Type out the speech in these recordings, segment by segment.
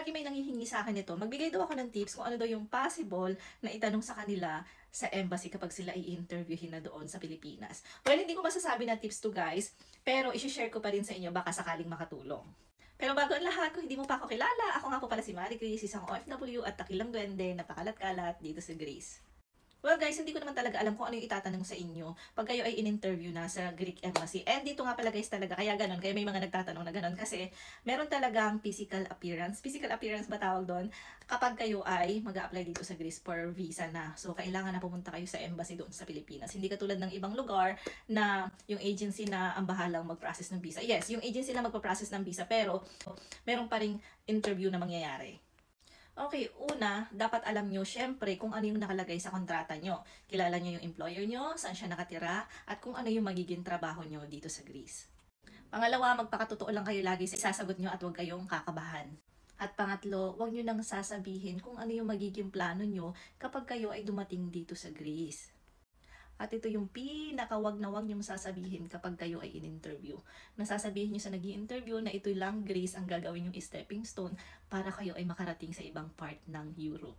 lagi may nanghihingi sa akin nito, magbigay daw ako ng tips kung ano daw yung possible na itanong sa kanila sa embassy kapag sila i-interviewin na doon sa Pilipinas. Well, hindi ko masasabi na tips to guys, pero isi-share ko pa rin sa inyo baka sakaling makatulong. Pero bago ang lahat, kung hindi mo pa ako kilala, ako nga po pala si Marie Grace, isang OFW at takilang duwende na pakalat-kalat dito sa Greece. Well guys, hindi ko naman talaga alam kung ano yung itatanong sa inyo pag kayo ay in-interview na sa Greek Embassy. And dito nga pala guys talaga, kaya ganon, kaya may mga nagtatanong na ganon kasi meron talagang physical appearance. Physical appearance ba tawag doon? Kapag kayo ay mag-a-apply dito sa Greece for visa na. So kailangan na pumunta kayo sa embassy doon sa Pilipinas. Hindi katulad ng ibang lugar na yung agency na ang bahalang mag-process ng visa. Yes, yung agency na magpa-process ng visa pero meron pa ring interview na mangyayari. Okay, una, dapat alam nyo syempre kung ano yung nakalagay sa kontrata nyo. Kilala nyo yung employer nyo, saan siya nakatira, at kung ano yung magiging trabaho nyo dito sa Greece. Pangalawa, magpakatotoo lang kayo lagi sa isasagot nyo at huwag kayong kakabahan. At pangatlo, huwag nyo nang sasabihin kung ano yung magiging plano nyo kapag kayo ay dumating dito sa Greece. At ito yung pinakawag na wag niyong sasabihin kapag kayo ay in-interview. Nasasabihin niyo sa nag-i-interview na ito lang Greece ang gagawin yung stepping stone para kayo ay makarating sa ibang part ng Europe.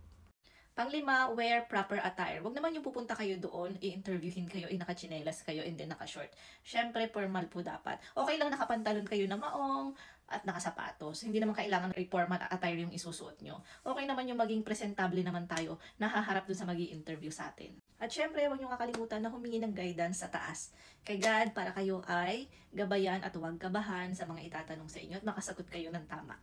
Panglima, wear proper attire. Wag naman yung pupunta kayo doon, i-interviewin kayo, naka-chinelas kayo, and then naka-short. Syempre, formal po dapat. Okay lang nakapantalon kayo na maong at nakasapatos. Hindi naman kailangan formal attire yung isusuot nyo. Okay naman yung maging presentable naman tayo na haharap dun sa magi-interview sa atin. At syempre, huwag nyo kakalimutan na humingi ng guidance sa taas kay God para kayo ay gabayan at huwag kabahan sa mga itatanong sa inyo at makasagot kayo ng tama.